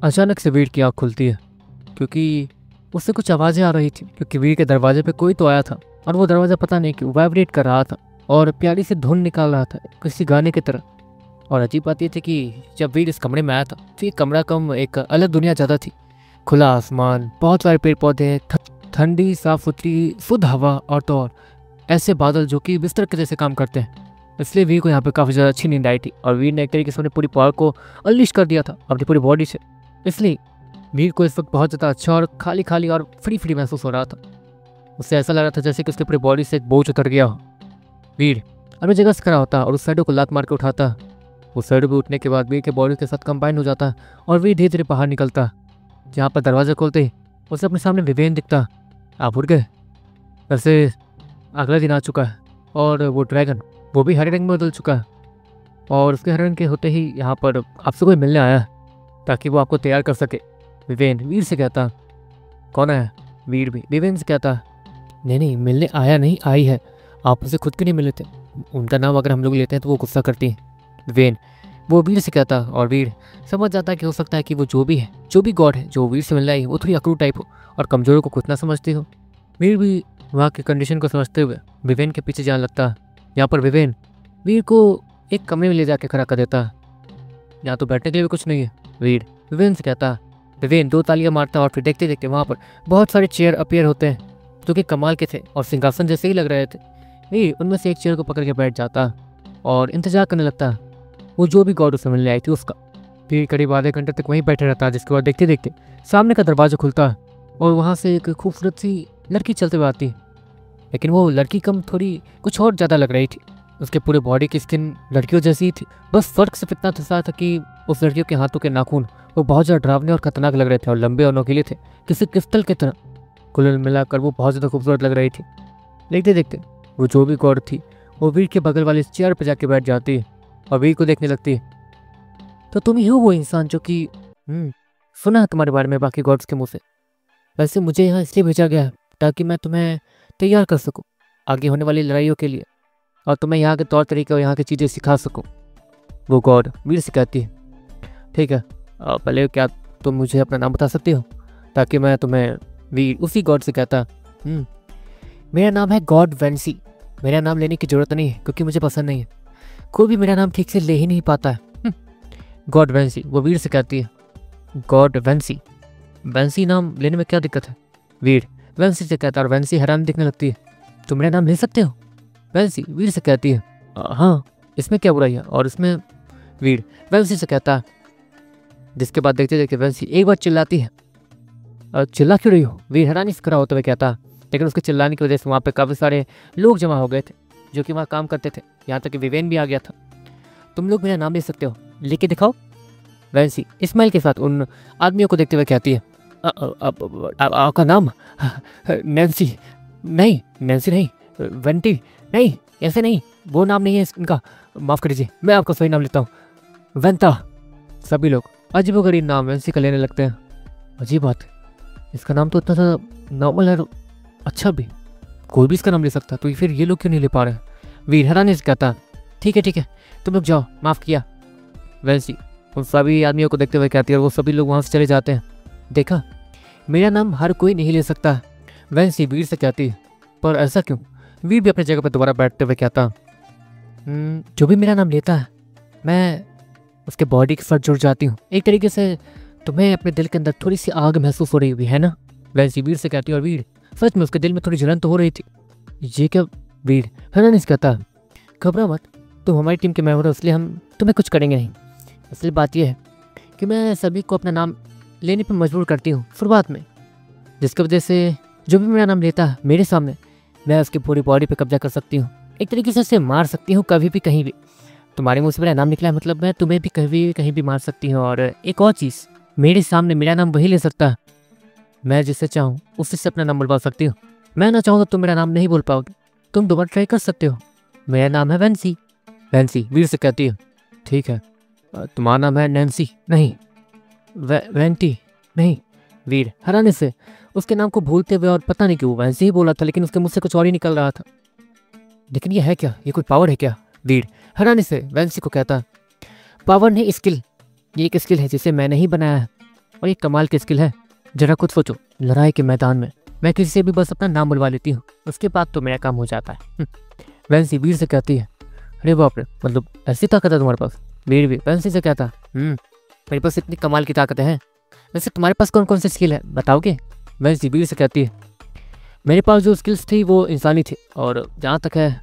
अचानक से वीर की आँख खुलती है क्योंकि उससे कुछ आवाज़ें आ रही थी, क्योंकि वीर के दरवाजे पे कोई तो आया था और वो दरवाज़ा पता नहीं क्यों वाइब्रेट कर रहा था और प्यारी सी धुन निकाल रहा था किसी गाने की तरह। और अजीब बात ये थी कि जब वीर इस कमरे में आया था तो ये कमरा कम एक अलग दुनिया ज़्यादा थी। खुला आसमान, बहुत सारे पेड़ पौधे, ठंडी साफ सुथरी शुद्ध हवा और तो और ऐसे बादल जो कि बिस्तर के जैसे काम करते हैं। इसलिए वीर को यहाँ पे काफ़ी ज़्यादा अच्छी नींद आई थी और वीर ने एक तरीके से अपनी पूरी पावर को अनलीश कर दिया था अपनी पूरी बॉडी से। इसलिए वीर को इस वक्त बहुत ज़्यादा अच्छा और खाली खाली और फ्री फ्री महसूस हो रहा था। उससे ऐसा लग रहा था जैसे कि उसकी पूरी बॉडी से एक बोझ उतर गया हो। वीर अपनी जगह से खड़ा होता और उस साइडो को लात मार के उठाता। उस साइडो पे उठने के बाद वीर के बॉडी के साथ कंबाइन हो जाता और वीर धीरे धीरे बाहर निकलता। जहाँ पर दरवाज़ा खोलते उसे अपने सामने विवेन दिखता। आप उठ गए। वैसे अगला दिन आ चुका है और वो ड्रैगन वो भी हरे रंग में बदल चुका है और उसके हरे रंग के होते ही यहाँ पर आपसे कोई मिलने आया है ताकि वो आपको तैयार कर सके। विवेन वीर से कहता। कौन है? वीर भी विवेन से कहता। नहीं मिलने आया नहीं, आई है। आप उसे खुद के नहीं मिले थे, उनका नाम अगर हम लोग लेते हैं तो वो गुस्सा करती है। विवेन वो वीर से कहता और वीर समझ जाता है कि हो सकता है कि वो जो भी है, जो भी गॉड है जो वीर से मिलने आई वो थोड़ी अक्रूर टाइप हो और कमजोरों को खुद ना समझती हो। वीर भी वहाँ की कंडीशन को समझते हुए विवेन के पीछे जाने लगता। यहाँ पर विवेन वीर को एक कमरे में ले जाके खड़ा कर देता। यहाँ तो बैठने के लिए भी कुछ नहीं है। वीर विवेन से कहता। विवेन 2 तालियां मारता और फिर देखते देखते वहाँ पर बहुत सारे चेयर अपीयर होते हैं जो कि कमाल के थे और सिंहासन जैसे ही लग रहे थे। वीर उनमें से एक चेयर को पकड़ के बैठ जाता और इंतजार करने लगता वो जो भी गॉड उसे मिलने आई थी उसका। फिर करीब आधे घंटे तक वहीं बैठे रहता, जिसके बाद देखते देखते सामने का दरवाजा खुलता और वहाँ से एक खूबसूरत सी लड़की चलते हुए आती। लेकिन वो लड़की कम थोड़ी कुछ और ज़्यादा लग रही थी। उसके पूरे बॉडी की स्किन लड़कियों जैसी ही थी, बस फर्क सिर्फ इतना था कि उस लड़कियों के हाथों के नाखून वो बहुत ज़्यादा डरावने और खतरनाक लग रहे थे और लंबे और नोकीले थे किसी क्रिस्टल की तरह। कुल मिलाकर वो बहुत ज़्यादा खूबसूरत लग रही थी। देखते देखते वो जो भी गॉड थी वो वीर के बगल वाले चेयर पर जाके बैठ जाती है और वीर को देखने लगती है। तो तुम ही हो वो इंसान जो कि सुना है तुम्हारे बारे में बाकी गॉड्स के मुँह से। वैसे मुझे यहाँ इसलिए भेजा गया है ताकि मैं तुम्हें तैयार कर सकूँ आगे होने वाली लड़ाइयों के लिए और तुम्हें यहाँ के तौर तरीके और यहाँ की चीज़ें सिखा सकूँ। वो गॉड वीर से कहती है। ठीक है, पहले क्या तुम मुझे अपना नाम बता सकती हो ताकि मैं तुम्हें। वीर उसी गॉड से कहता। मेरा नाम है गॉड वेंसी। मेरा नाम लेने की ज़रूरत नहीं है क्योंकि मुझे पसंद नहीं है, कोई भी मेरा नाम ठीक से ले ही नहीं पाता है। गॉड वेंसी वो वीर से कहती है। गॉड वेंसी, वेंसी नाम लेने में क्या दिक्कत है? वीर वेंसी से कहता और वेंसी हैरान दिखने लगती है। तुम मेरा नाम ले सकते हो? वेंसी वीर से कहती है। हाँ, इसमें क्या बुराई है? और इसमें वीर वेंसी से कहता है। जिसके बाद देखते देखते वेंसी एक बार चिल्लाती है। चिल्ला क्यों रही हो? वीर हैरानी से खड़ा होते हुए कहता। लेकिन उसके चिल्लाने की वजह से वहाँ पे काफ़ी सारे लोग जमा हो गए थे जो कि वहाँ काम करते थे, यहाँ तक कि विवेन भी आ गया था। तुम लोग मेरा नाम ले सकते हो, लेके दिखाओ। वेंसी इस्माइल के साथ उन आदमियों को देखते हुए कहती है। आपका नाम? नैन्सी। नहीं नैन्सी नहीं, वेंटी नहीं, ऐसे नहीं, वो नाम नहीं है इनका, माफ़ कर दीजिए, मैं आपका सही नाम लेता हूँ, वेंता। सभी लोग अजीबोगरीब नाम वेंसी का लेने लगते हैं। अजीब बात है, इसका नाम तो इतना सा नॉर्मल है, अच्छा भी कोई भी इसका नाम ले सकता, तो फिर ये लोग क्यों नहीं ले पा रहे हैं? वीर हैरानी से कहता। ठीक है तुम लोग जाओ, माफ़ किया। वेंसी उन सभी आदमियों को देखते हुए कहती है और वो सभी लोग वहाँ से चले जाते हैं। देखा, मेरा नाम हर कोई नहीं ले सकता। वेंसी वीर से कहती है। पर ऐसा क्यों? वीर भी अपनी जगह पर दोबारा बैठते हुए कहता। जो भी मेरा नाम लेता है मैं उसके बॉडी के साथ जुड़ जाती हूँ। एक तरीके से तुम्हें अपने दिल के अंदर थोड़ी सी आग महसूस हो रही हुई है ना? वेंसी वीर से कहती है। और वीर सच में उसके दिल में थोड़ी जलन तो हो रही थी। ये क्या? वीर हैरानी से कहता। घबरा मत, तुम हमारी टीम के मेंबर हो, इसलिए हम तुम्हें कुछ करेंगे नहीं। असली बात यह है कि मैं सभी को अपना नाम लेने पर मजबूर करती हूँ शुरुआत में, जिसकी वजह से जो भी मेरा नाम लेता है मेरे सामने मैं उसकी पूरी बॉडी पे कब्जा कर सकती हूँ। एक तरीके से उसे मार सकती हूँ कभी भी कहीं भी। तुम्हारे मुँह से मेरा नाम निकला है मतलब मैं तुम्हें भी कहीं भी मार सकती हूँ। और एक और चीज़, मेरे सामने मेरा नाम वही ले सकता है, मैं जिससे चाहूँ उसी से अपना नाम बुलवा सकती हूँ। मैं ना चाहूँ तो तुम मेरा नाम नहीं बोल पाओगे, तुम दोबारा ट्राई कर सकते हो। मेरा नाम है वेंसी। वेंसी वीर से कहती है। ठीक है, तुम्हारा नाम है नैन्सी? नहीं। वेंटी? नहीं। वीर हैरानी से उसके नाम को भूलते हुए, और पता नहीं क्यों वैसे ही बोला था लेकिन उसके मुझसे कुछ और ही निकल रहा था। लेकिन ये है क्या? ये कोई पावर है क्या? वीर हैरानी से वेंसी को कहता। पावर नहीं, स्किल। ये एक स्किल है जिसे मैंने ही बनाया है और ये कमाल की स्किल है। जरा खुद सोचो, लड़ाई के मैदान में मैं किसी से भी बस अपना नाम बुलवा लेती हूँ, उसके बाद तो मेरा काम हो जाता है। वैंसी वीर से कहती है, अरे बाप रे, मतलब ऐसी ताकत है तुम्हारे पास? वीर भी वैंसी से कहता, मेरे पास इतनी कमाल की ताकत है। वैसे तुम्हारे पास कौन कौन सी स्किल है, बताओगे? वैंसी वीर से कहती है, मेरे पास जो स्किल्स थी वो इंसानी थी, और जहाँ तक है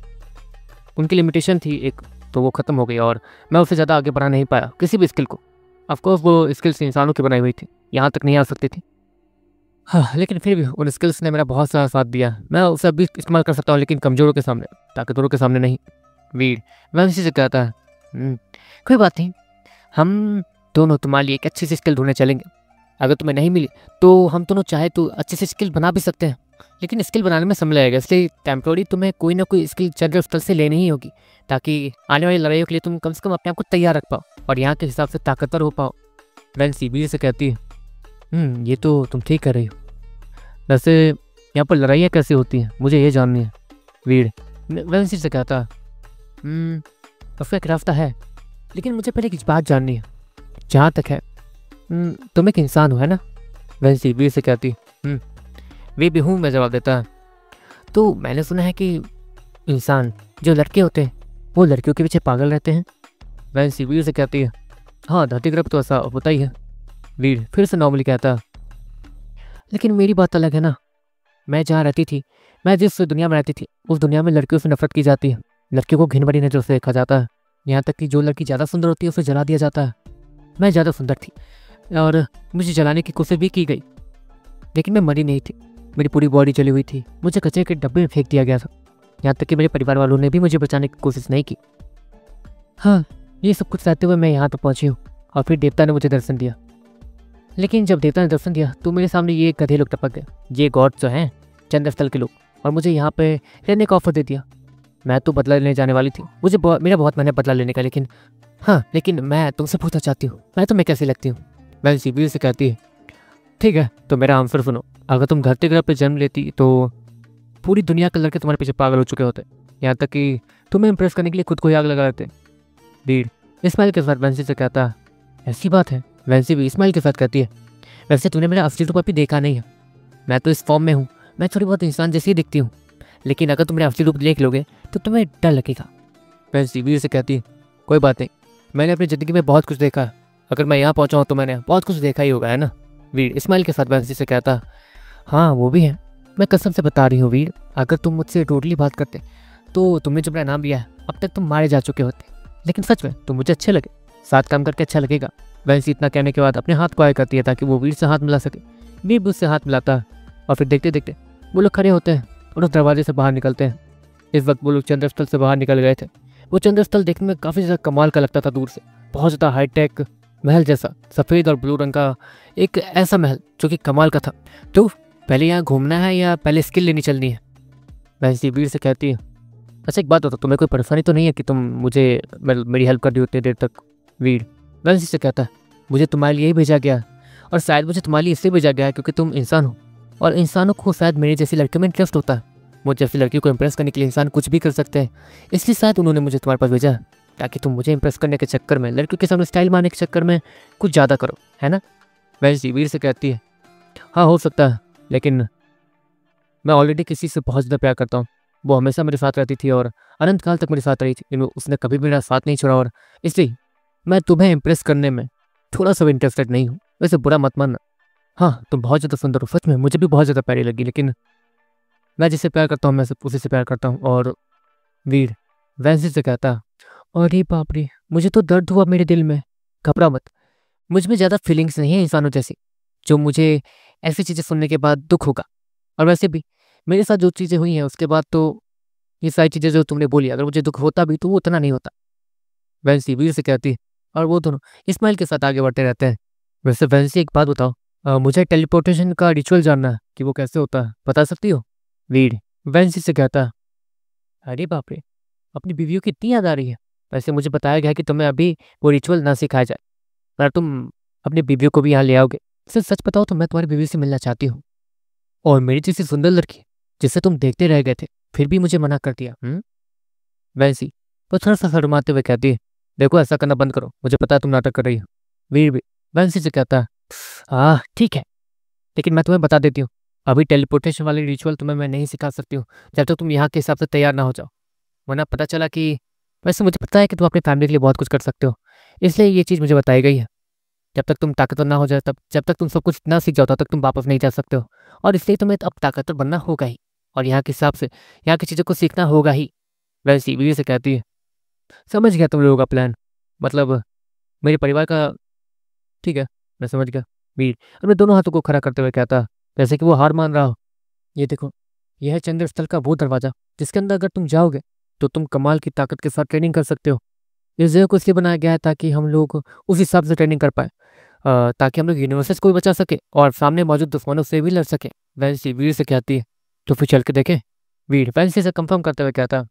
उनकी लिमिटेशन थी एक, तो वो ख़त्म हो गई और मैं उससे ज़्यादा आगे बढ़ा नहीं पाया किसी भी स्किल को। ऑफकोर्स वो स्किल्स इंसानों की बनाई हुई थी, यहाँ तक नहीं आ सकती थी। हाँ, लेकिन फिर भी उन स्किल्स ने मेरा बहुत सारा साथ दिया। मैं उसे अभी इस्तेमाल कर सकता हूँ, लेकिन कमज़ोरों के सामने, ताकतवरों के सामने नहीं। वीर वैंसी से कहता है, कोई बात नहीं, हम दोनों तुम्हारे लिए एक अच्छी सी स्किल ढूंढने चलेंगे। अगर तुम्हें नहीं मिली तो हम दोनों चाहे तो अच्छी सी स्किल बना भी सकते हैं, लेकिन स्किल बनाने में समय लगेगा, इसलिए टेम्प्रोरी तुम्हें कोई ना कोई स्किल चंद्र स्थल से लेनी ही होगी, ताकि आने वाली लड़ाइयों के लिए तुम कम से कम अपने आप को तैयार रख पाओ और यहाँ के हिसाब से ताकतवर हो पाओ। वैंसी वीर से कहती है, ये तो तुम ठीक कर रही हो। वैसे यहाँ पर लड़ाइयाँ कैसे होती हैं, मुझे ये जाननी है। वीर वैंसी से कहता, उसका एक रास्ता है, लेकिन मुझे पहले एक बात जाननी है। जहाँ तक है तुम एक इंसान हो, है ना? वैंसी वीर से कहती, वे भी हूँ, मैं जवाब देता। तो मैंने सुना है कि इंसान जो लड़के होते हैं वो लड़कियों के पीछे पागल रहते हैं। वैंसी वीर से कहती है, हाँ, धरती ग्रह तो ऐसा होता ही है। वीर फिर से नॉर्मली कहता, लेकिन मेरी बात अलग है ना। मैं जहाँ रहती थी, मैं जिस दुनिया में रहती थी, उस दुनिया में लड़कियों से नफरत की जाती है, लड़कियों को घिन भरी नजरों से देखा जाता है, यहाँ तक कि जो लड़की ज़्यादा सुंदर होती है उसे जला दिया जाता है। मैं ज़्यादा सुंदर थी और मुझे जलाने की कोशिश भी की गई, लेकिन मैं मरी नहीं थी। मेरी पूरी बॉडी जली हुई थी, मुझे कचरे के डब्बे में फेंक दिया गया था, यहाँ तक कि मेरे परिवार वालों ने भी मुझे बचाने की कोशिश नहीं की। हाँ, ये सब कुछ सहते हुए मैं यहाँ पर पहुँची हूँ, और फिर देवता ने मुझे दर्शन दिया। लेकिन जब देवता ने दर्शन दिया तो मेरे सामने ये गधे लोग टपक गए, ये गॉड जो हैं चंद्रस्थल के लोग, और मुझे यहाँ पे रहने का ऑफर दे दिया। मैं तो बदला लेने जाने वाली थी, मेरा बहुत मन है बदला लेने का, लेकिन मैं तुमसे पूछना चाहती हूँ, मैं तुम्हें कैसी लगती हूँ? वैंसी वीर से कहती है, ठीक है, तो मेरा आंसर सुनो। अगर तुम धरती ग्रह पर जन्म लेती तो पूरी दुनिया के लड़के तुम्हारे पीछे पागल हो चुके होते, यहाँ तक कि तुम्हें इंप्रेस करने के लिए खुद को ही आग लगा देते। वीर इस्माइल के साथ वैंसी से कहता, ऐसी बात है? वैंसी भी इस्माइल के साथ कहती है, वैसे तूने मेरा असली रूप अभी देखा नहीं है, मैं तो इस फॉर्म में हूँ, मैं थोड़ी बहुत इंसान जैसी ही दिखती हूँ, लेकिन अगर तुम मेरा असली रूप देख लोगे तो तुम्हें डर लगेगा। वैंसी वीर से कहती है, कोई बात नहीं, मैंने अपनी ज़िंदगी में बहुत कुछ देखा है, अगर मैं यहाँ पहुँचा हूँ तो मैंने बहुत कुछ देखा ही होगा, है ना? वीर इस्माइल के साथ वैंसी से कहता, हाँ वो भी है, मैं कसम से बता रही हूँ वीर, अगर तुम मुझसे टोटली बात करते तो तुमने जब मेरा नाम लिया है अब तक तुम मारे जा चुके होते, लेकिन सच में तुम मुझे अच्छे लगे, साथ काम करके अच्छा लगेगा। वैंसी इतना कहने के बाद अपने हाथ को आगे करती है ताकि वो वीर से हाथ मिला सके। वीर भी उससे हाथ मिलाता है और फिर देखते देखते वो लोग खड़े होते हैं और उस दरवाजे से बाहर निकलते हैं। इस वक्त वो लोग चंद्रस्थल से बाहर निकल गए थे। वो चंद्रस्थल देखने में काफ़ी ज़्यादा कमाल का लगता था दूर से, बहुत ज़्यादा हाईटेक महल जैसा, सफ़ेद और ब्लू रंग का एक ऐसा महल जो कि कमाल का था। तो पहले यहाँ घूमना है या पहले स्किल लेनी चलनी है? वैंसी वीर से कहती है, अच्छा एक बात बताओ, तुम्हें कोई परेशानी तो नहीं है कि तुम मुझे मेरी हेल्प कर रही हो इतनी देर तक? वीर वैंसी से कहता है, मुझे तुम्हारे लिए ही भेजा गया है, और शायद मुझे तुम्हारे लिए इसलिए भेजा गया है क्योंकि तुम इंसान हो, और इंसानों को शायद मेरी जैसी लड़कियों में इंटरेस्ट होता है। मुझे जैसी लड़कियों को इंप्रेस करने के लिए इंसान कुछ भी कर सकते हैं, इसलिए शायद उन्होंने मुझे तुम्हारे पास भेजा है ताकि तुम मुझे इंप्रेस करने के चक्कर में, लड़कियों के सामने स्टाइल मारने के चक्कर में कुछ ज़्यादा करो, है ना? वैंसी वीर से कहती है, हाँ हो सकता है, लेकिन मैं ऑलरेडी किसी से बहुत ज़्यादा प्यार करता हूँ, वो हमेशा मेरे साथ रहती थी और अनंत काल तक मेरे साथ रही थी, लेकिन उसने कभी भी मेरा साथ नहीं छोड़ा, और इसलिए मैं तुम्हें इंप्रेस करने में थोड़ा सा भी इंटरेस्टेड नहीं हूँ। वैसे बुरा मत मानना, हाँ तुम बहुत ज़्यादा सुंदर हो, सच में मुझे भी बहुत ज़्यादा प्यारी लगी, लेकिन मैं जिससे प्यार करता हूँ मैं सिर्फ उसी से प्यार करता हूँ। और वीर वैंसी से कहता, अरे बाप रे, मुझे तो दर्द हुआ मेरे दिल में। घबरा मत, मुझ में ज़्यादा फीलिंग्स नहीं है इंसानों जैसी, जो मुझे ऐसी चीज़ें सुनने के बाद दुख होगा। और वैसे भी मेरे साथ जो चीज़ें हुई हैं उसके बाद तो ये सारी चीज़ें जो तुमने बोली, अगर मुझे दुख होता भी तो वो उतना नहीं होता। वैंसी वीर से कहती, और वो दोनों इस्माइल के साथ आगे बढ़ते रहते हैं। वैसे वैंसी एक बात बताओ, मुझे टेलीपोर्टेशन का रिचुअल जानना है कि वो कैसे होता है, बता सकती हो? वीर वैंसी से कहता, अरे बाप रे, अपनी बीवियों की इतनी याद आ रही है। वैसे मुझे बताया गया कि तुम्हें अभी वो रिचुअल ना सिखाया जाए, पर तुम अपनी बीवियों को भी यहाँ ले आओगे। सच सच बताओ तो मैं तुम्हारी बीवी से मिलना चाहती हूँ, और मेरी जैसी सुंदर लड़की जिसे तुम देखते रह गए थे फिर भी मुझे मना कर दिया। वैंसी वो थोड़ा सा शर्माते हुए कहती है, देखो ऐसा करना बंद करो, मुझे पता है तुम नाटक कर रही हो। वीर भी वैंसी से कहता है, हाँ ठीक है, लेकिन मैं तुम्हें बता देती हूँ, अभी टेलीपोर्टेशन वाली रिचुअल तुम्हें मैं नहीं सिखा सकती हूँ जब तक तुम यहाँ के हिसाब से तैयार ना हो जाओ। वरना पता चला कि, वैसे मुझे पता है कि तुम अपनी फैमिली के लिए बहुत कुछ कर सकते हो, इसलिए ये चीज़ मुझे बताई गई है। जब तक तुम ताकतवर ना हो जाए, तब जब तक तुम सब कुछ ना सीख जाओ तब तक तुम वापस नहीं जा सकते हो। और इसलिए तुम्हें अब ताकतवर बनना होगा ही, और यहाँ के हिसाब से यहाँ की चीज़ों को सीखना होगा ही। वैसे वीर से कहती है, समझ गया तुम लोगों का प्लान, मतलब मेरे परिवार का। ठीक है, मैं समझ गया। वीर अपने दोनों हाथों को खड़ा करते हुए कहता, जैसे कि वो हार मान रहा हो, ये देखो, यह है चंद्र स्थल का वो दरवाजा जिसके अंदर अगर तुम जाओगे तो तुम कमाल की ताकत के साथ ट्रेनिंग कर सकते हो। इस जगह को इसलिए बनाया गया है ताकि हम लोग उस हिसाब से ट्रेनिंग कर पाए, ताकि हम लोग यूनिवर्सेस को भी बचा सके और सामने मौजूद दुश्मनों से भी लड़ सके। वैंसी वीर से कहती है, तो फिर चल के देखें। वीर वैंसी से कंफर्म करते हुए कहता,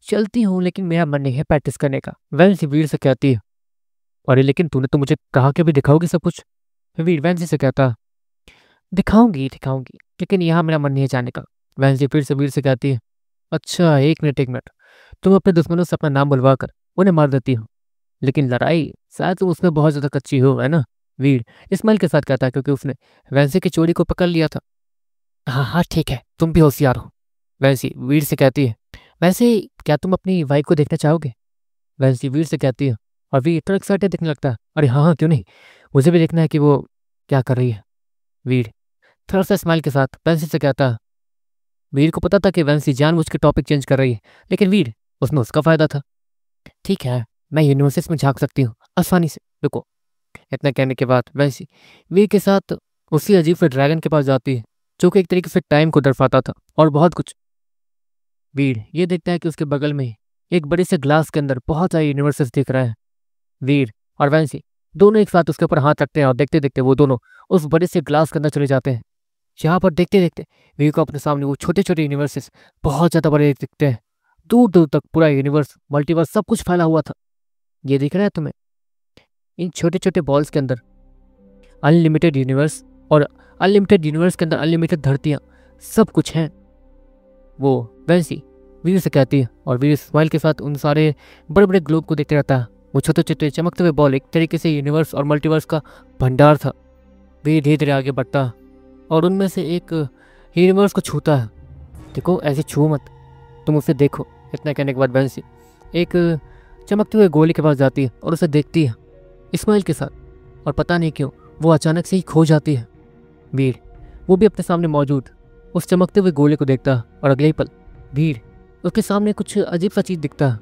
चलती हूँ लेकिन मेरा मन नहीं है प्रैक्टिस करने का। वैंसी वीर से कहती है, अरे लेकिन तूने तो मुझे कहा कि अभी दिखाओगी सब कुछ। वीर वैंसी से कहता, दिखाऊंगी दिखाऊंगी, लेकिन यहाँ मेरा मन नहीं है जाने का। वैंसी फिर से वीर से कहती है, अच्छा एक मिनट, तुम अपने दुश्मनों से अपना नाम बुलवा कर उन्हें मार देती हो, लेकिन लड़ाई शायद तुम उसमें बहुत ज़्यादा कच्ची हो, है ना? वीर इस्माइल के साथ कहता है, क्योंकि उसने वैंसी की चोरी को पकड़ लिया था। हाँ हाँ ठीक है, तुम भी होशियार हो। वैंसी वीर से कहती है, वैसे क्या तुम अपनी वाइफ को देखना चाहोगे? वैंसी वीर से कहती है, और वीर इतना एक्साइटेड दिखने लगता है, अरे हाँ हाँ क्यों नहीं, मुझे भी देखना है कि वो क्या कर रही है। वीर थोड़ा सा स्माइल के साथ वैंसी से कहता है। वीर को पता था कि वैंसी जानबूझ के टॉपिक चेंज कर रही है, लेकिन वीर उसमें उसका फायदा था। ठीक है, मैं यूनिवर्सिस में झांक सकती हूँ आसानी से, रुको। इतना कहने के बाद वैंसी वीर के साथ उसी अजीब से ड्रैगन के पास जाती है, जो कि एक तरीके से टाइम को दर्शाता था और बहुत कुछ। वीर ये देखता है कि उसके बगल में एक बड़े से ग्लास के अंदर बहुत सारे यूनिवर्सेस दिख रहे हैं। वीर और वैंसी दोनों एक साथ उसके ऊपर हाथ रखते हैं, और देखते देखते वो दोनों उस बड़े से ग्लास के अंदर चले जाते हैं। यहाँ पर देखते देखते वीर को अपने सामने वो छोटे छोटे यूनिवर्सेस बहुत ज़्यादा बड़े दिखते हैं। दूर दूर तक पूरा यूनिवर्स, मल्टीवर्स सब कुछ फैला हुआ था। ये दिख रहा है तुम्हें? इन छोटे छोटे बॉल्स के अंदर अनलिमिटेड यूनिवर्स, और अनलिमिटेड यूनिवर्स के अंदर अनलिमिटेड धरतियाँ, सब कुछ हैं। वो वैसी वीर से कहती है, और वीर स्माइल के साथ उन सारे बड़े बड़े ग्लोब को देखते रहता है। वो छोटे छोटे चमकते हुए बॉल एक तरीके से यूनिवर्स और मल्टीवर्स का भंडार था। वीर धीरे धीरे आगे बढ़ता है और उनमें से एक यूनिवर्स को छूता है। देखो ऐसे छू मत, तुम उसे देखो। इतना कहने के बाद वैंसी एक चमकते हुए गोली के पास जाती है और उसे देखती है इस्माइल के साथ, और पता नहीं क्यों वो अचानक से ही खो जाती है। वीर वो भी अपने सामने मौजूद उस चमकते हुए गोले को देखता है, और अगले ही पल वीर उसके सामने कुछ अजीब सा चीज़ दिखता है।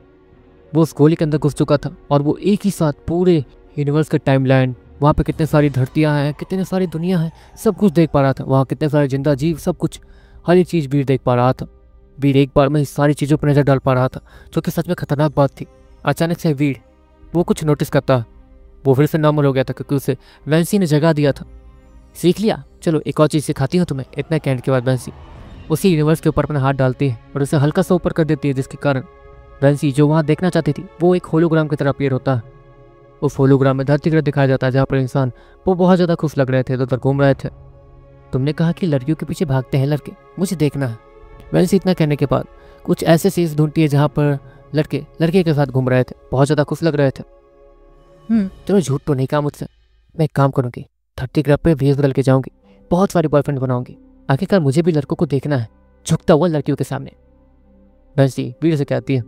वो उस गोले के अंदर घुस चुका था, और वो एक ही साथ पूरे यूनिवर्स के टाइमलाइन, वहाँ पे कितने सारी धरतियाँ हैं, कितने सारी दुनिया है, सब कुछ देख पा रहा था। वहाँ कितने सारे जिंदा जीव, सब कुछ, हर एक चीज़ वीर देख पा रहा था। वीर एक बार में इस सारी चीज़ों पर नज़र डाल पा रहा था, जो कि सच में खतरनाक बात थी। अचानक से वीर वो कुछ नोटिस करता है। वो फिर से नॉर्मल हो गया था, क्योंकि उसे वैंसी ने जगा दिया था। सीख लिया, चलो एक और चीज़ सिखाती हूँ तुम्हें। इतना कहने के बाद वैंसी उसी यूनिवर्स के ऊपर अपना हाथ डालती है और उसे हल्का सा ऊपर कर देती है, जिसके कारण वैंसी जो वहाँ देखना चाहती थी वो एक होलोग्राम की तरह अपीयर होता है। उस होलोग्राम में धरती ग्रह दिखाया जाता है, जहाँ पर इंसान वो बहुत ज़्यादा खुश लग रहे थे, इधर उधर घूम रहे थे। तुमने कहा कि लड़कियों के पीछे भागते हैं लड़के, मुझे देखना है। वैंसी इतना कहने के बाद कुछ ऐसे चीज़ ढूंढती है जहाँ पर लड़के लड़के के साथ घूम रहे थे, बहुत ज़्यादा खुश लग रहे थे। तुम्हें झूठ तो नहीं कहा मुझसे। मैं एक काम करूँगी, धरती ग्रह पर भेज बदल के जाऊँगी, बहुत सारे बॉयफ्रेंड बनाऊंगी। आखिरकार मुझे भी लड़कों को देखना है, झुकता हुआ लड़कियों के सामने। वैंसी वीर से कहती है,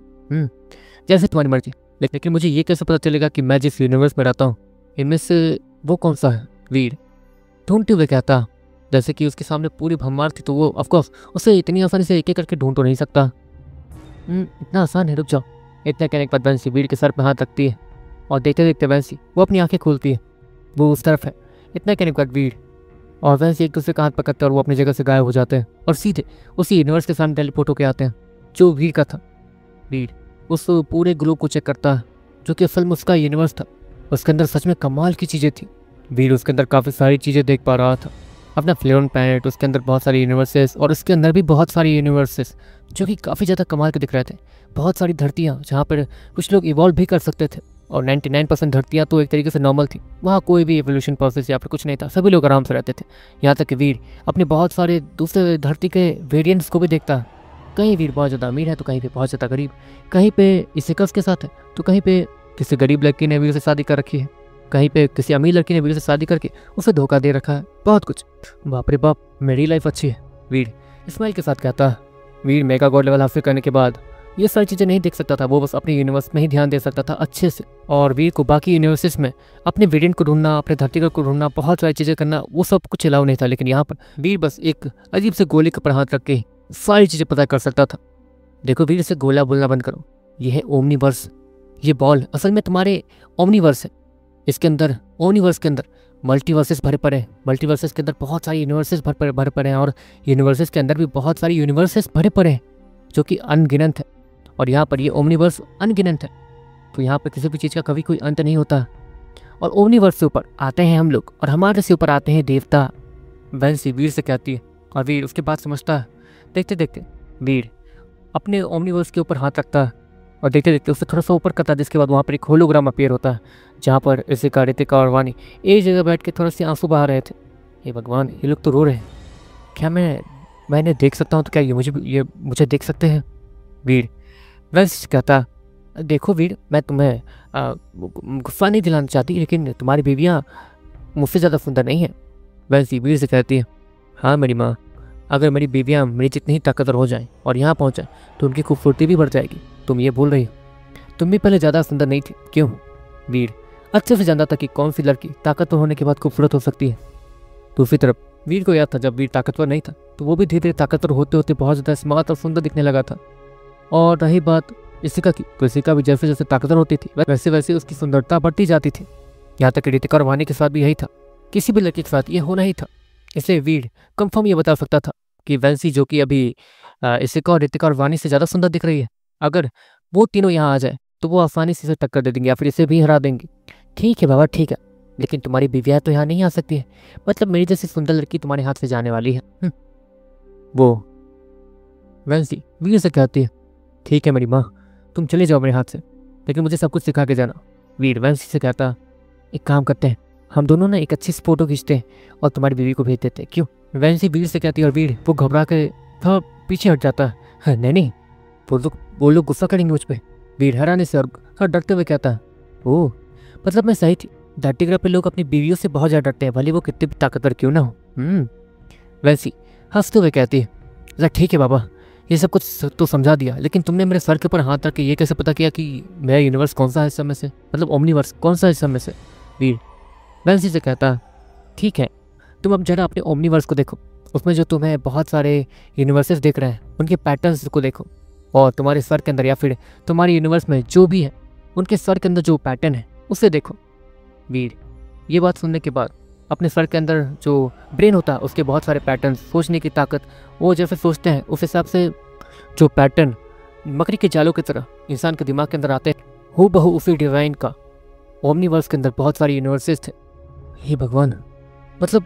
जैसे तुम्हारी मर्जी, लेकिन मुझे ये कैसे पता चलेगा कि मैं जिस यूनिवर्स में रहता हूँ इनमें से वो कौन सा है? वीर ढूंढते हुए कहता, जैसे कि उसके सामने पूरी भरमार थी, तो वो ऑफकोर्स उसे इतनी आसानी से एक एक करके ढूंढ तो नहीं सकता। इतना आसान है, रुक जाओ। इतना कहने के बाद वैंसी वीर के सर पर हाथ रखती है, और देखते देखते वैंसी वो अपनी आंखें खोलती है, वो उस तरफ है। इतना कहने के बाद वीर और वैंसी एक दूसरे का हाथ पकड़ते हैं, और वो अपनी जगह से गायब हो जाते हैं और सीधे उसी यूनिवर्स के सामने टेलीपोर्ट होकर आते हैं जो वीर का था। वीर उस पूरे ग्लोब को चेक करता है, जो कि असल में उसका यूनिवर्स था। उसके अंदर सच में कमाल की चीज़ें थी। वीर उसके अंदर काफ़ी सारी चीज़ें देख पा रहा था। अपना फ्लेरन प्लैनेट, उसके अंदर बहुत सारी यूनिवर्सेस, और उसके अंदर भी बहुत सारी यूनिवर्सेस जो कि काफ़ी ज़्यादा कमाल के दिख रहे थे। बहुत सारी धरतियाँ जहाँ पर कुछ लोग इवॉल्व भी कर सकते थे, और 99% धरतियाँ तो एक तरीके से नॉर्मल थी। वहाँ कोई भी एवोल्यूशन प्रोसेस या फिर कुछ नहीं था, सभी लोग आराम से रहते थे। यहाँ तक कि वीर अपने बहुत सारे दूसरे धरती के वेरिएंट्स को भी देखता है। कहीं वीर बहुत ज़्यादा अमीर है, तो कहीं पे बहुत ज़्यादा गरीब, कहीं पे इसेकस के साथ है, तो कहीं पे किसी गरीब लड़की ने वीर से शादी कर रखी है। कहीं पे किसी अमीर लड़की ने वीर से शादी करके उसे धोखा दे रखा है, बहुत कुछ। बाप रे बाप, मेरी लाइफ अच्छी है, वीर इस्माइल के साथ कहता है। वीर मेगा गॉड लेवल हासिल करने के बाद ये सारी चीज़ें नहीं देख सकता था, वो बस अपने यूनिवर्स में ही ध्यान दे सकता था अच्छे से। और वीर को बाकी यूनिवर्सेस में अपने वेरिएंट को ढूंढना, अपने धरतीगढ़ को ढूंढना, बहुत सारी चीज़ें करना, वो सब कुछ अलाउ नहीं था। लेकिन यहाँ पर वीर बस एक अजीब से गोले के ऊपर हाथ रख के सारी चीज़ें पता कर सकता था। देखो वीर, इसे गोला बोलना बंद करो, ये है ओमनीवर्स। ये बॉल असल में तुम्हारे ओमनीवर्स है। इसके अंदर, ओमनीवर्स के अंदर मल्टीवर्सेस भरे पड़े हैं। मल्टीवर्सेस के अंदर बहुत सारी यूनिवर्सेस भरे पड़े हैं, और यूनिवर्सेस के अंदर भी बहुत सारी यूनिवर्सेस भरे पड़े हैं जो कि अनगिनत है। और यहाँ पर ये ओमनीवर्स अनगिनत है, तो यहाँ पर किसी भी चीज़ का कभी कोई अंत नहीं होता। और ओमनीवर्स से ऊपर आते हैं हम लोग, और हमारे से ऊपर आते हैं देवता। वेंसी वीर से कहती है, और वीर उसके बाद समझता है। देखते देखते वीर अपने ओमनीवर्स के ऊपर हाथ रखता है, और देखते देखते उससे थोड़ा सा ऊपर करता है, जिसके बाद वहाँ पर एक होलोग्राम अपीयर होता है, जहाँ पर ऋषिका, ऋतिका और वानी एक जगह बैठ के थोड़े से आंसू बहा रहे थे। हे भगवान, ये लोग तो रो रहे हैं। क्या मैं इन्हें देख सकता हूँ? तो क्या ये मुझे देख सकते हैं? वीर वैसे कहता, देखो वीर, मैं तुम्हें गुस्सा नहीं दिलाना चाहती, लेकिन तुम्हारी बीवियाँ मुझसे ज़्यादा सुंदर नहीं है। वैसे वीर से कहती है, हाँ मेरी माँ, अगर मेरी बीवियाँ मेरी जितनी ही ताकतवर हो जाएं और यहाँ पहुँच जाएं तो उनकी खूबसूरती भी बढ़ जाएगी। तुम ये बोल रही हो? तुम भी पहले ज़्यादा सुंदर नहीं थी, क्यों? वीर अच्छे से जानता था कि कौन सी लड़की ताकतवर होने के बाद खूबसूरत हो सकती है। दूसरी तरफ वीर को याद था, जब वीर ताकतवर नहीं था तो वो भी धीरे धीरे ताकतवर होते होते बहुत ज़्यादा स्मार्ट और सुंदर दिखने लगा था। और रही बात ऋषिका की, तो ऋषिका भी जैसे जैसे ताकतवर होती थी वैसे वैसे उसकी सुंदरता बढ़ती जाती थी। यहाँ तक कि ऋतिका और वानी के साथ भी यही था, किसी भी लड़की के साथ ये होना ही था। इसलिए वीर कंफर्म ये बता सकता था कि वैंसी, जो कि अभी ऋषिका और ऋतिका और वानी से ज़्यादा सुंदर दिख रही है, अगर वो तीनों यहाँ आ जाए तो वो आसानी से इसे टक्कर दे देंगे या फिर इसे भी हरा देंगे। ठीक है बाबा, ठीक है, लेकिन तुम्हारी बीवियाँ तो यहाँ नहीं आ सकती है। मतलब मेरी जैसी सुंदर लड़की तुम्हारे हाथ से जाने वाली है। वो वैंसी वीर से कहती है, ठीक है मेरी माँ, तुम चले जाओ मेरे हाथ से, लेकिन मुझे सब कुछ सिखा के जाना। वीर वैंसी से कहता, एक काम करते हैं, हम दोनों ना एक अच्छी फोटो खींचते हैं और तुम्हारी बीवी को भेज देते हैं, क्यों? वैंसी वीर से कहती है, और वीर वो घबरा के थोड़ा पीछे हट जाता है। नहीं, वो लोग गुस्सा करेंगे मुझ पर। वीर हैरानी से और डरते हुए कहता है, ओह, मतलब मैं सही थी, धरती ग्रह पे लोग अपनी बीवियों से बहुत ज़्यादा डरते हैं, भले वो कितने भी ताकतवर क्यों ना हो। वैसी हंसते हुए कहती है, अच्छा ठीक है बाबा, ये सब कुछ तो समझा दिया, लेकिन तुमने मेरे सर के ऊपर हाथ रख के ये कैसे पता किया कि मेरा यूनिवर्स कौन सा है इस समय से, मतलब ओमनीवर्स कौन सा है इस समय से? वीर वैंसी से कहता, ठीक है, तुम अब जरा अपने ओमनीवर्स को देखो, उसमें जो तुम्हें बहुत सारे यूनिवर्सेस दिख रहे हैं उनके पैटर्न्स को देखो, और तुम्हारे सर के अंदर या फिर तुम्हारे यूनिवर्स में जो भी है उनके सर के अंदर जो पैटर्न है उसे देखो। वीर ये बात सुनने के बाद अपने सर के अंदर जो ब्रेन होता है उसके बहुत सारे पैटर्न, सोचने की ताकत, वो जैसे सोचते हैं उस हिसाब से जो पैटर्न मकड़ी के जालों की तरह इंसान के दिमाग के अंदर आते हैं, हूबहू उसी डिज़ाइन का ओमनीवर्स के अंदर बहुत सारे यूनिवर्सेस थे। हे भगवान, मतलब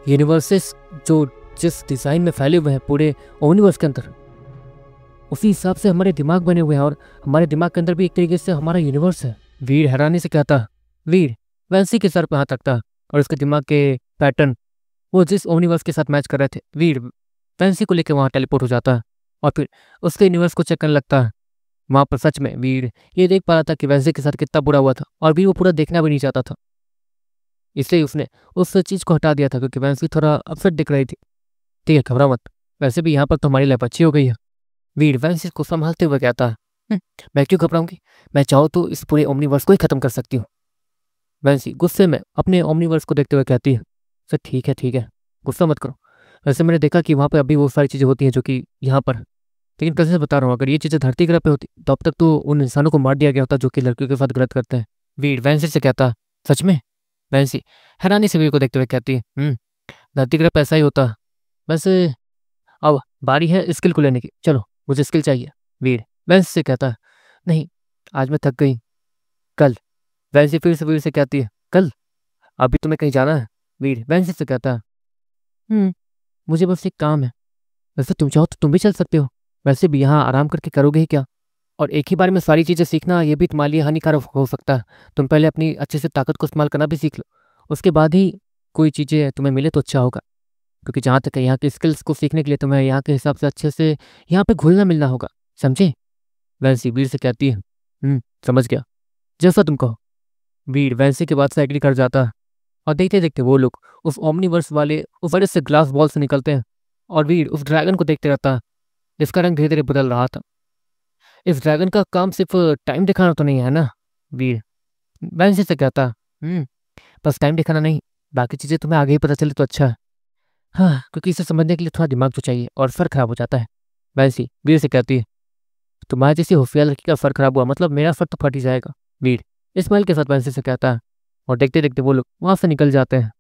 यूनिवर्सेस जो जिस डिज़ाइन में फैले हुए हैं पूरे ओमनीवर्स के अंदर, उसी हिसाब से हमारे दिमाग बने हुए हैं, और हमारे दिमाग के अंदर भी एक तरीके से हमारा यूनिवर्स है। वीर हैरानी से कहता, वीर वैंसी के सर पर हाथ रखता और उसके दिमाग के पैटर्न वो जिस ओमनीवर्स के साथ मैच कर रहे थे, वीर वैंसी को लेकर वहाँ टेलीपोर्ट हो जाता है और फिर उसके यूनिवर्स को चेक करने लगता है। वहाँ पर सच में वीर ये देख पा रहा था कि वैंसी के साथ कितना बुरा हुआ था, और वीर वो पूरा देखना भी नहीं चाहता था, इसलिए उसने उस चीज़ को हटा दिया था, क्योंकि वैंसी थोड़ा अपसेट दिख रही थी। ठीक है, घबरा मत, वैसे भी यहाँ पर तो हमारी लाइफ अच्छी हो गई है। वीर वैंसी को संभालते हुए कहता है, मैं क्यों घबराऊंगी, मैं चाहूँ तो इस पूरे ओमनीवर्स को ही खत्म कर सकती हूँ। वैंसी गुस्से में अपने ओमनीवर्स को देखते हुए कहती है, सर ठीक है, गुस्सा मत करो। वैसे मैंने देखा कि वहाँ पर अभी वो सारी चीज़ें होती हैं जो कि यहाँ पर, लेकिन कैसे बता रहा हूँ, अगर ये चीज़ें धरती ग्रह पे होती तो अब तक तो उन इंसानों को मार दिया गया होता जो कि लड़कियों के साथ गलत करते हैं। वीर वैंसी से कहता, सच में? वैंसी हैरानी से वीर को देखते हुए कहती है, धरती ग्रह पे ऐसा ही होता है। वैसे अब बारी है स्किल को लेने की, चलो मुझे स्किल चाहिए। वीर वैंसी से कहता, नहीं आज मैं थक गई, कल। वैंसी फिर से वीर से कहती है, कल? अभी तुम्हें कहीं जाना है? वीर वैंसी से कहता, मुझे बस एक काम है। वैसे तुम चाहो तो तुम भी चल सकते हो, वैसे भी यहाँ आराम करके करोगे ही क्या, और एक ही बार में सारी चीज़ें सीखना ये भी तुम्हारे लिए हानिकारक हो सकता है। तुम पहले अपनी अच्छे से ताकत को इस्तेमाल करना भी सीख लो, उसके बाद ही कोई चीज़ें तुम्हें मिले तो अच्छा होगा, क्योंकि जहाँ तक है यहाँ के स्किल्स को सीखने के लिए तुम्हें यहाँ के हिसाब से अच्छे से यहाँ पे घुलना मिलना होगा, समझे? वैंसी वीर से कहती है, समझ गया, जैसा तुम कहो। वीर वैंसी के बाद से एग्री कर जाता है और देखते देखते वो लोग उस ओमनीवर्स वाले उस बड़े से ग्लास बॉल से निकलते हैं और वीर उस ड्रैगन को देखते रहता है जिसका रंग धीरे धीरे बदल रहा था। इस ड्रैगन का काम सिर्फ टाइम दिखाना तो नहीं है ना? वीर वैंसी से कहता, बस टाइम दिखाना नहीं, बाकी चीज़ें तुम्हें आगे ही पता चले तो अच्छा है। हाँ, क्योंकि इसे समझने के लिए थोड़ा दिमाग तो चाहिए और फर खराब हो जाता है। वैंसी वीर से कहती है, तुम्हारे जैसी होशियार लड़की का फर खराब हुआ मतलब मेरा फर तो फट ही जाएगा। वीर इस्माइल के साथ वैंसी से कहता है और देखते देखते वो लोग वहाँ से निकल जाते हैं।